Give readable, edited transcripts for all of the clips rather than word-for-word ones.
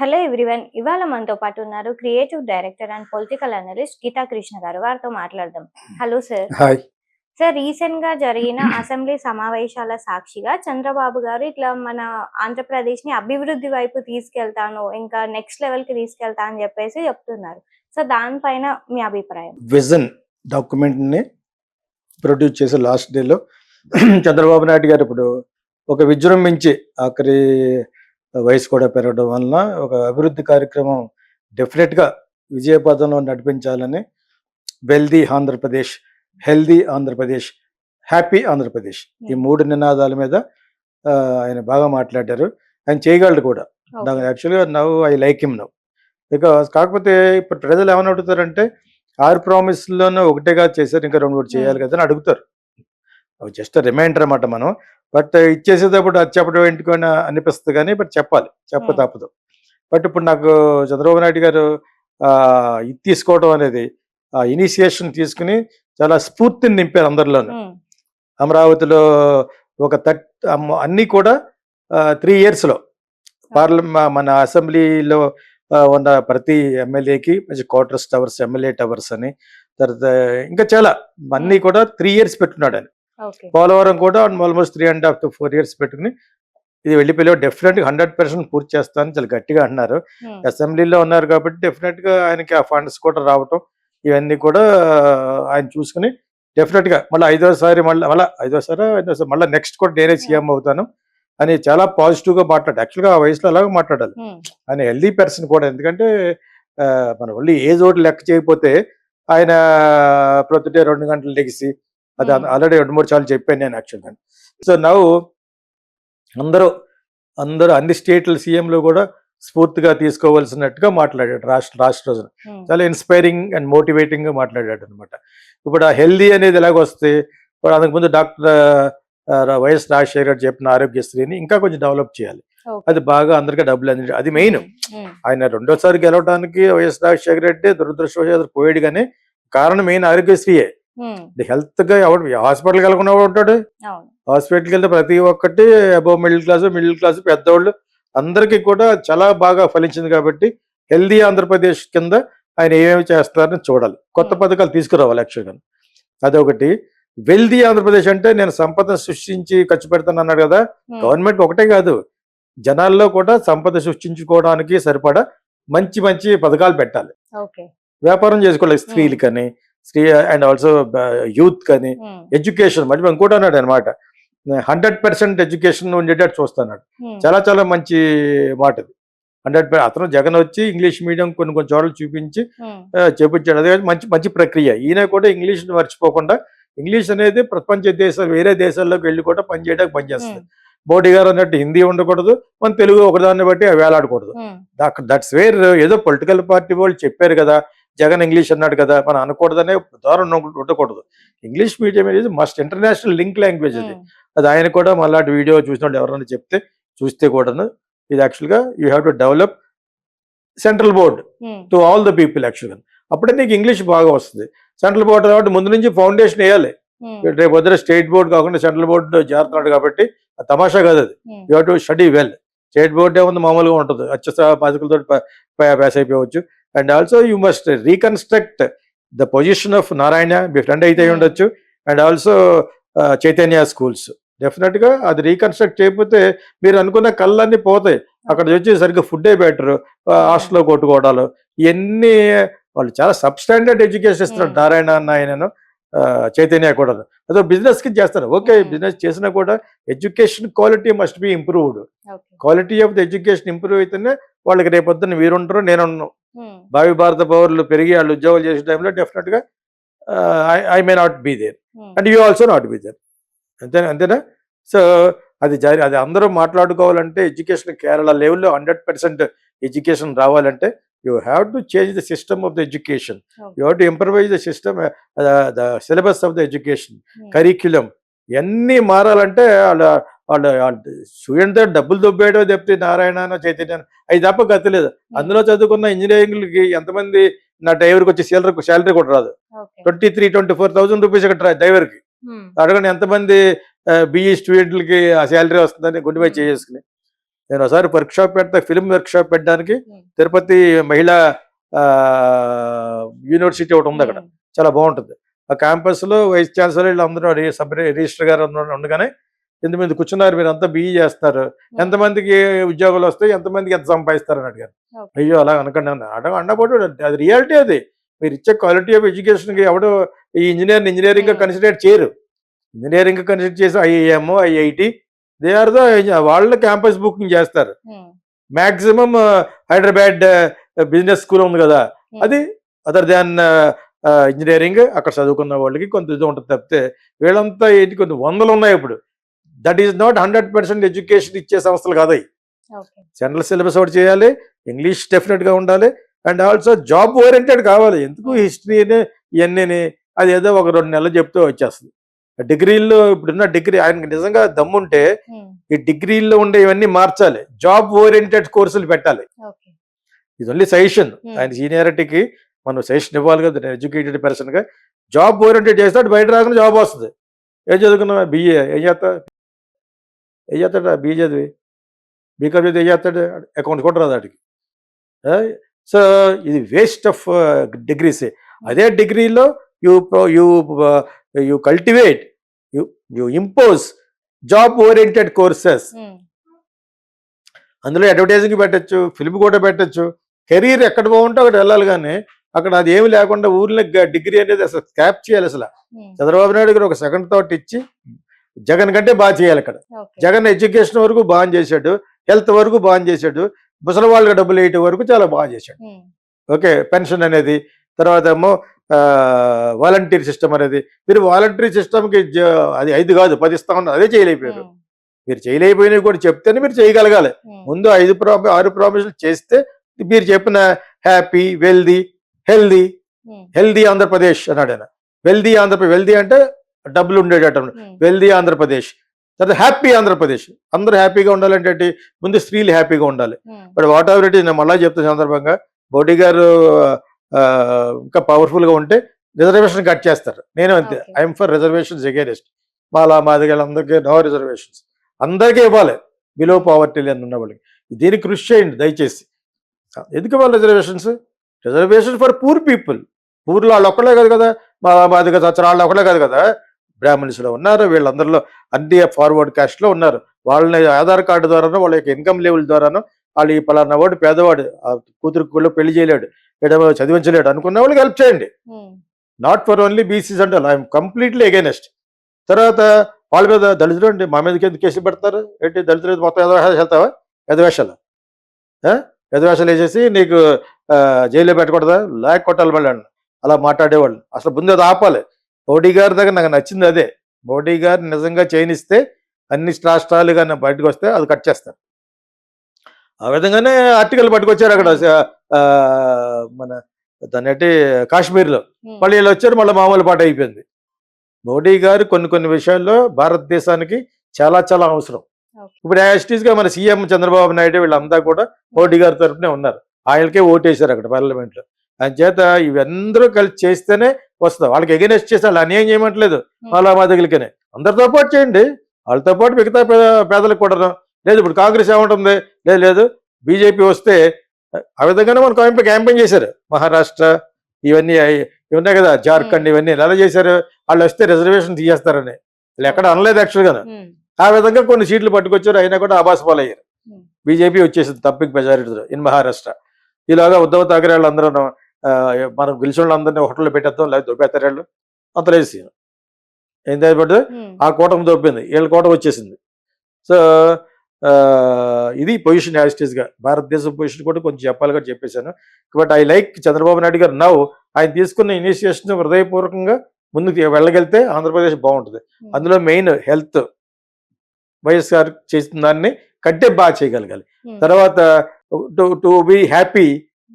Hello everyone. ఇవాళ మనతో పాటు ఉన్నారు creative director and political analyst Geetha Krishna గారు. వారితో మాట్లాడదాం. Hello sir. Hi. Sir, recent గా జరిగిన అసెంబ్లీ సమావేశాల సాక్షిగా చంద్రబాబు గారు ఇట్లా మన ఆంధ్రప్రదేశ్ ని అభివృద్ధి వైపు తీసుకెళ్తాను, ఇంకా నెక్స్ట్ లెవెల్ కి తీసుకెళ్తా అని చెప్పేసి చెప్తున్నారు. సో దానిపైన మీ అభిప్రాయం? విజన్ డాక్యుమెంట్ ని ప్రొడ్యూస్ చేసే లాస్ట్ డేలో చంద్రబాబు నాయుడు గారు ఇప్పుడు ఒక విజృంభించి ఆఖరి వయసు కూడా పెరగడం వలన ఒక అభివృద్ధి కార్యక్రమం డెఫినెట్ గా విజయపథంలో నడిపించాలని wealthy Andhra Pradesh, healthy Andhra Pradesh, happy Andhra Pradesh ఈ మూడు నినాదాల మీద ఆయన బాగా మాట్లాడారు. ఆయన చేయగలడు కూడా. యాక్చువల్గా now I like him now because కాకపోతే ఇప్పుడు ప్రజలు ఏమని అడుగుతారంటే 6 ప్రామిస్లోనూ ఒకటేగా చేశారు, ఇంకా 2 చేయాలి కదా అని అడుగుతారు. అవి జస్ట్ రిమైండర్ అన్నమాట. మనం బట్ ఇచ్చేసేటప్పుడు అది చెప్పడం ఏంటికొని అనిపిస్తుంది, కానీ బట్ చెప్పాలి, చెప్ప తప్పదు. బట్ ఇప్పుడు నాకు చంద్రబాబు నాయుడు గారు ఇది తీసుకోవడం అనేది ఇనిషియేషన్ తీసుకుని చాలా స్ఫూర్తిని నింపారు అందరిలోనూ. అమరావతిలో ఒక అన్నీ కూడా 3 yearsలో మన అసెంబ్లీలో ఉన్న ప్రతి ఎమ్మెల్యేకి క్వార్టర్స్ టవర్స్, ఎమ్మెల్యే టవర్స్ అని, తర్వాత ఇంకా చాలా అన్నీ కూడా 3 years పెట్టుకున్నాడు ఆయన. పోలవరం కూడా ఆల్మోస్ట్ 3.5 to 4 years పెట్టుకుని ఇది వెళ్ళిపోయి డెఫినెట్గా 100% పూర్తి చేస్తానని చాలా గట్టిగా అంటున్నారు. అసెంబ్లీలో ఉన్నారు కాబట్టి డెఫినెట్గా ఆయనకి ఆ ఫండ్స్ కూడా రావటం ఇవన్నీ కూడా ఆయన చూసుకుని డెఫినెట్గా మళ్ళీ ఐదోసారి మళ్ళీ నెక్స్ట్ కూడా నేనే సీఎం అవుతాను అని చాలా పాజిటివ్గా మాట్లాడారు. యాక్చువల్గా ఆ వయసులో అలాగే మాట్లాడాలి. ఆయన హెల్దీ పర్సన్ కూడా. ఎందుకంటే మన ఓన్లీ ఏజ్ ఒకటి లెక్క చేయకపోతే ఆయన ప్రొద్దుటే 2 గంటలు లెగిసి అది ఆల్రెడీ 2-3 సార్లు చెప్పాను నేను యాక్చువల్గా. సో నవ్వు అందరూ అన్ని స్టేట్ల సీఎంలు కూడా స్ఫూర్తిగా తీసుకోవాల్సినట్టుగా మాట్లాడాడు రాష్ట్ర రోజున. చాలా ఇన్స్పైరింగ్ అండ్ మోటివేటింగ్ గా మాట్లాడాడు అనమాట. ఇప్పుడు ఆ హెల్దీ అనేది ఎలాగొస్తే ఇప్పుడు అంతకుముందు డాక్టర్ వైఎస్ రాజశేఖర్ గారు చెప్పిన ఆరోగ్యశ్రీని ఇంకా కొంచెం డెవలప్ చేయాలి. అది బాగా అందరికీ డబ్బులు అందించాలి, అది మెయిన్. ఆయన 2వసారి గెలవడానికి వైఎస్ రాజశేఖర రెడ్డి దురదృష్టవశాత్తు పోయాడు, కానీ కారణం మెయిన్ ఆరోగ్యశ్రీయే. హెల్త్ గా ఎవడు హాస్పిటల్కి వెళ్ళకుండా ఉంటాడు? హాస్పిటల్కి వెళ్తే ప్రతి ఒక్కటి అబౌవ్ మిడిల్ క్లాస్ పెద్దవాళ్ళు అందరికీ కూడా చాలా బాగా ఫలించింది. కాబట్టి హెల్దీ ఆంధ్రప్రదేశ్ కింద ఆయన ఏమేమి చేస్తారని చూడాలి, కొత్త పథకాలు తీసుకురావాలి యాక్చువల్గా. అదొకటి. వెల్దీ ఆంధ్రప్రదేశ్ అంటే నేను సంపద సృష్టించి ఖర్చు పెడతాను అన్నాడు కదా. గవర్నమెంట్ ఒకటే కాదు, జనాల్లో కూడా సంపద సృష్టించుకోవడానికి సరిపడా మంచి మంచి పథకాలు పెట్టాలి. వ్యాపారం చేసుకోవాలి స్త్రీలకని, అండ్ ఆల్సో యూత్ కానీ, ఎడ్యుకేషన్ మళ్ళీ ఇంకోటి అన్నాడు అనమాట, 100% ఎడ్యుకేషన్ ఉండేటట్టు చూస్తున్నాడు. చాలా చాలా మంచి మాట ఇది. 100%. అతను జగన్ వచ్చి ఇంగ్లీష్ మీడియం కొన్ని చోట్ల చూపించి చేపించాడు. అదే మంచి మంచి ప్రక్రియ. ఈయన కూడా ఇంగ్లీష్ మర్చిపోకుండా, ఇంగ్లీష్ అనేది ప్రపంచ దేశాలు వేరే దేశాల్లోకి వెళ్ళి కూడా పనిచేయడానికి పనిచేస్తుంది. మోడీ గారు అన్నట్టు హిందీ ఉండకూడదు, మన తెలుగు ఒకదాన్ని బట్టి వేలాడకూడదు. That's where. ఏదో పొలిటికల్ పార్టీ వాళ్ళు చెప్పారు కదా, జగన్ ఇంగ్లీష్ అన్నాడు కదా, మనం అనకూడదనే దారుణం ఉండకూడదు. ఇంగ్లీష్ మీడియం అనేది మస్ట్ ఇంటర్నేషనల్ లింక్ లాంగ్వేజ్. అది ఆయన కూడా మళ్ళీ వీడియో చూసినట్టు ఎవరైనా చూస్తే కూడాను ఇది యాక్చువల్గా you have to develop central board to all the people యాక్చువల్గా. అప్పుడే నీకు ఇంగ్లీష్ బాగా వస్తుంది. సెంట్రల్ బోర్డు కాబట్టి ముందు నుంచి ఫౌండేషన్ వేయాలి. రేపు వద్ద స్టేట్ బోర్డు కాకుండా సెంట్రల్ బోర్డు చేరుతున్నాడు కాబట్టి తమాషా కాదు అది. You have to study well. State board ఏముంది, మామూలుగా ఉంటుంది, బాధికులతో పాస్ అయిపోవచ్చు. And also you must reconstruct the position of Narayana, me friend అయితే ఉండొచ్చు, and also Chaitanya schools. Definite గా అది రీకన్స్ట్రక్ట్ చేయకపోతే మీరు అనుకున్న కళ్ళన్నీ పోతాయి. అక్కడ వచ్చి సరిగ్గా ఫుడ్డే బెటర్, హాస్టల్లో కొట్టుకోవడాలు ఇవన్నీ. వాళ్ళు చాలా సబ్స్టాండర్డ్ ఎడ్యుకేషన్ ఇస్తున్నారు నారాయణ అన్న, ఆయనను చైతన్య కూడా. అదో బిజినెస్ కి చేస్తారు, ఓకే. బిజినెస్ చేసినా కూడా education quality must be improved. Quality of the education improve అయితేనే వాళ్ళకి రేపొద్దున మీరుంటారు, నేనున్నాను. భావి భారత పౌరులు పెరిగి వాళ్ళు ఉద్యోగాలు చేసే టైంలో డెఫినెట్ గా I may not be there and you also not be there. అంతేనా? సో అది అందరూ మాట్లాడుకోవాలంటే ఎడ్యుకేషన్ కేరళ లెవెల్లో 100% ఎడ్యుకేషన్ రావాలంటే you have to change the system of the education. You have to improvise the system, the syllabus of the education, curriculum ఇవన్నీ మారాలంటే వాళ్ళ student డబ్బులు దొబ్బేయడం చెప్తే నారాయణ చైతన్య అవి తప్ప గతలేదు. అందులో చదువుకున్న ఇంజనీరింగ్లకి ఎంతమంది నా డ్రైవర్కి వచ్చి శాలరీ కూడా రాదు. 23,000-24,000 రూపీస్ ఇక్కడ డ్రైవర్కి. అడగండి ఎంతమంది బీఈ స్టూడెంట్లకి ఆ శాలరీ వస్తుందని గుండెపై చేసుకుని. నేను ఒకసారి వర్క్ షాప్ పెడతా, ఫిల్మ్ వర్క్ షాప్ పెట్టడానికి తిరుపతి మహిళా యూనివర్సిటీ ఒకటి ఉంది అక్కడ, చాలా బాగుంటుంది. ఆ క్యాంపస్ లో వైస్ ఛాన్సలర్ వీళ్ళందరూ సబ్ రిజిస్టర్ గారు ఉండగానే ఎంతమంది కూర్చున్నారు, మీరు అంతా బిఈ చేస్తున్నారు, ఎంతమందికి ఉద్యోగాలు వస్తాయి, ఎంతమందికి ఎంత సంపాదిస్తారని అడిగారు. అయ్యో అలా అనకండి అన్నప్పుడు అది రియాలిటీ. అది మీరు ఇచ్చే క్వాలిటీ ఆఫ్ ఎడ్యుకేషన్కి ఎవడు ఈ ఇంజనీరింగ్ కన్సిడర్ చేయరు. ఇంజనీరింగ్ కన్సిడర్ చేసి IIM, IIT, they are the వాళ్ళ క్యాంపస్ బుకింగ్ చేస్తారు. మాక్సిమం హైదరాబాద్ బిజినెస్ స్కూల్ ఉంది కదా, అది అదర్ దాన్ ఇంజనీరింగ్, అక్కడ చదువుకున్న వాళ్ళకి కొంత ఇది ఉంటుంది తప్పితే వీళ్ళంతా ఏంటి కొన్ని వందలు ఉన్నాయి ఇప్పుడు. దట్ ఈస్ నాట్ 100% ఎడ్యుకేషన్ ఇచ్చే సంస్థలు కాదు. జనరల్ సిలబస్ ఒకటి చేయాలి, ఇంగ్లీష్ డెఫినెట్గా ఉండాలి, అండ్ ఆల్సో జాబ్ ఓరియంటెడ్ కావాలి. ఎందుకు హిస్టరీని ఇవన్నీ అది ఏదో ఒక 2 నెలలు చెప్తూ వచ్చేస్తుంది. డిగ్రీల్లో ఇప్పుడున్న డిగ్రీ ఆయనకి నిజంగా దమ్ముంటే ఈ డిగ్రీల్లో ఉండే ఇవన్నీ మార్చాలి, జాబ్ ఓరియంటెడ్ కోర్సులు పెట్టాలి. ఇది ఓన్లీ సజెషన్. ఆయన సీనియారిటీకి మనం సజెషన్ ఇవ్వాలి కదా, ఎడ్యుకేటెడ్ పర్సన్ గా. జాబ్ ఓరియంటెడ్ చేస్తాడు, బయట రాకుండా జాబ్ వస్తుంది. ఏం చదువుకున్నావా? బిఏ. ఏం చేస్తాడు? బిఏ చదివి బీకామ్ చదివి ఏం చేస్తాడు? అకౌంట్ కూడా రాదు వాడికి. సో ఇది వేస్ట్ ఆఫ్ డిగ్రీస్. అదే డిగ్రీలో you cultivate, you impose job oriented courses. అందులో అడ్వర్టైజింగ్ పెట్టచ్చు, ఫిల్మ్ కూడా పెట్టచ్చు. కెరీర్ ఎక్కడ బాగుంటే అక్కడ వెళ్ళాలి, కానీ అక్కడ అది ఏమి లేకుండా ఊర్లో డిగ్రీ అనేది అసలు స్కాప్ చేయాలి. అసలు చంద్రబాబు నాయుడు గారు ఒక సెకండ్ థాట్ ఇచ్చి జగన్ కంటే బాగా చేయాలి. అక్కడ జగన్ ఎడ్యుకేషన్ వరకు బాగా చేశాడు, హెల్త్ వరకు బాగా చేశాడు, ముసలి వాళ్ళకి డబ్బులు వేయటం వరకు చాలా బాగా చేశాడు. ఓకే, పెన్షన్ అనేది, తర్వాత ఏమో వాలంటీర్ సిస్టమ్ అనేది. మీరు వాలంటీర్ సిస్టమ్కి అది 5 కాదు 10 ఇస్తా ఉన్నారు, అదే చేయలేకపోయారు. మీరు చేయలేకపోయినా కూడా చెప్తేనే మీరు చేయగలగాలి. ముందు 6 ప్రామిసులు చేస్తే మీరు చెప్పిన హ్యాపీ, హెల్దీ ఆంధ్రప్రదేశ్ అన్నాడు ఆయన. వెల్దీ అంటే డబ్బులు ఉండేటట్టు, వెల్దీ ఆంధ్రప్రదేశ్. తర్వాత హ్యాపీ ఆంధ్రప్రదేశ్. అందరూ హ్యాపీగా ఉండాలంటే ముందు స్త్రీలు హ్యాపీగా ఉండాలి. But what ever it is, నేను మళ్ళీ చెప్తున్న సందర్భంగా మోడీ గారు ఇంకా పవర్ఫుల్గా ఉంటే రిజర్వేషన్ కట్ చేస్తారు. నేను అంతే, ఐఎమ్ ఫర్ రిజర్వేషన్స్ అగైనెస్ట్. మాదిగలందరికీ నో రిజర్వేషన్స్, అందరికీ ఇవ్వాలి, బిలో పావర్టీ లైన్ ఉన్న వాళ్ళకి. దీనికి కృషి చేయండి దయచేసి. ఎందుకు ఇవ్వాలి రిజర్వేషన్ ఫర్ పూర్ పీపుల్. పూర్లో వాళ్ళు ఒక్కలే కాదు కదా, మాదిగ వాళ్ళు ఒక్కలే కాదు కదా, బ్రాహ్మణ్స్లో ఉన్నారు, వీళ్ళందరిలో అన్ని ఫార్వర్డ్ కాస్ట్లో ఉన్నారు. వాళ్ళని ఆధార్ కార్డు ద్వారానో వాళ్ళ యొక్క ఇన్కమ్ లెవెల్ ద్వారానో వాళ్ళు ఈ పలానా వాడు పేదవాడు, కూతురు పెళ్లి చేయలేడు, చదివించలేడు అనుకున్న వాళ్ళకి హెల్ప్ చేయండి. నాట్ ఫర్ ఓన్లీ బీసీస్ అంటే ఐఎమ్ కంప్లీట్లీ అగైనెస్ట్. తర్వాత వాళ్ళ మీద దళితులు అండి, మా మీదకి ఎందుకు కేసులు పెడతారు ఏంటి? దళితులు మొత్తం వెళ్తావా? ఎదవేషాలు వేసేసి నీకు జైల్లో పెట్టకూడదా, లాక్ కొట్టాలి మళ్ళీ అలా మాట్లాడేవాళ్ళు. అసలు ముందు అది ఆపాలి. మోడీ గారి దగ్గర నాకు నచ్చింది అదే. మోడీ గారు నిజంగా చేయనిస్తే అన్ని రాష్ట్రాలు కానీ బయటకు వస్తే అది కట్ చేస్తారు. ఆ విధంగానే ఆర్టికల్ పట్టుకొచ్చారు అక్కడ మన దాన్ని కాశ్మీర్లో. మళ్ళీ వీళ్ళు వచ్చారు, మళ్ళీ మామూలు పాట అయిపోయింది. మోడీ గారు కొన్ని విషయాల్లో భారతదేశానికి చాలా చాలా అవసరం. ఇప్పుడు యాస్టీస్గా మన సీఎం చంద్రబాబు నాయుడు వీళ్ళంతా కూడా మోడీ గారి తరఫునే ఉన్నారు. ఆయనకే ఓటేశారు అక్కడ పార్లమెంట్లో. ఆయన చేత ఇవందరూ కలిసి చేస్తేనే వస్తుంది. వాళ్ళకి ఎగెనెస్ట్ చేసి వాళ్ళు అన్యాయం చేయమంటలేదు, వాళ్ళ మాదిగలకనే. అందరితో పాటు చేయండి, వాళ్ళతో పాటు మిగతా పేదలకు కూడా. లేదు ఇప్పుడు కాంగ్రెస్ ఏమంటుంది, లేదు బీజేపీ వస్తే ఆ విధంగానే మన క్యాంపెయిన్ చేశారు. మహారాష్ట్ర ఇవన్నీ ఉన్నాయి కదా, జార్ఖండ్ ఇవన్నీ ఎలా చేశారు, వాళ్ళు వస్తే రిజర్వేషన్ తీసేస్తారని వాళ్ళు ఎక్కడ అనలేదు యాక్చువల్గా. ఆ విధంగా కొన్ని సీట్లు పట్టుకొచ్చారు, అయినా కూడా ఆబాస్ పాలయ్యారు. బీజేపీ వచ్చేసింది తప్పిక మెజారిటీతో ఇన్ మహారాష్ట్ర. ఇలాగా ఉద్ధవ్ ఠాకరే వాళ్ళందరూ మనం గెలిచిన వాళ్ళందరినీ హోటల్లో పెట్టేద్దాం, లేదా దొబ్బేస్తారు వాళ్ళు అంత లేసి ఏం తేపడు ఆ కూటమి దొబ్బింది, వీళ్ళ కూటమి వచ్చేసింది. సో ఇది పొజిషన్ యాజిటీస్గా. భారతదేశం పొజిషన్ కూడా కొంచెం చెప్పాలి కూడా చెప్పేశాను. But I like Chandrababu Naidu గారు నౌ ఆయన తీసుకున్న ఇనిషియేషన్ హృదయపూర్వకంగా ముందుకు వెళ్ళగలిగితే ఆంధ్రప్రదేశ్ బాగుంటుంది. అందులో మెయిన్ హెల్త్ వైఎస్ఆర్ చేసిన దాన్ని కంటే బాగా చేయగలగాలి. తర్వాత టు బి హ్యాపీ,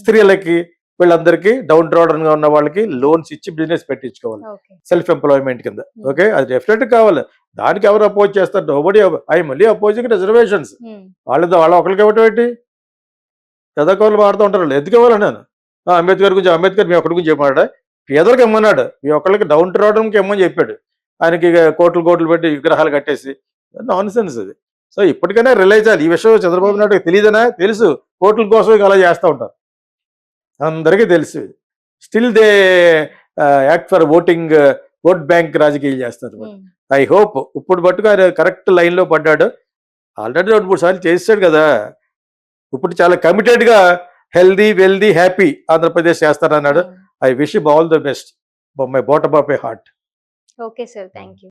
స్త్రీలకి వీళ్ళందరికీ డౌన్ ట్రాడన్ గా ఉన్న వాళ్ళకి లోన్స్ ఇచ్చి బిజినెస్ పెట్టించుకోవాలి, సెల్ఫ్ ఎంప్లాయ్మెంట్ కింద. ఓకే, అది డెఫినెట్ కావాలి. దానికి ఎవరు అపోజ్ చేస్తారు? నోబడీ. ఐ మళ్ళీ అపోజింగ్ రిజర్వేషన్స్. వాళ్ళ ఒకరికి ఇవ్వటం ఏంటి? చదవకోళ్ళు మాడుతూ ఉంటారు, ఎందుకు ఇవ్వాలి? నేను అంబేద్కర్ గురించి, అంబేద్కర్ మీ ఒక్కడి గురించి చెప్పాడా? పేదలకు ఇమ్మన్నాడు, మీ ఒక్కళ్ళకి డౌన్ ట్రాడన్కి ఇమ్మని చెప్పాడు. ఆయనకి కోట్లు పెట్టి విగ్రహాలు కట్టేసి నాన్ సెన్స్ అది. సో ఇప్పటికైనా రియలైజ్ అవ్వాలి ఈ విషయం. చంద్రబాబు నాయుడు తెలియదనా? తెలుసు. ఓట్ల కోసం ఇక అలా చేస్తూ ఉంటారు, అందరికీ తెలుసు. Still they act for voting, vote bank రాజకీయాలు చేస్తారు. ఐ హోప్ ఇప్పుడు పట్టుకు ఆయన కరెక్ట్ లైన్లో పడ్డాడు. ఆల్రెడీ 2-3 సార్లు చేసాడు కదా. ఇప్పుడు చాలా కమిటెడ్గా హెల్దీ వెల్దీ హ్యాపీ ఆంధ్రప్రదేశ్ చేస్తారన్నాడు. I wish all the best from my bottom of my heart. Okay sir, thank you.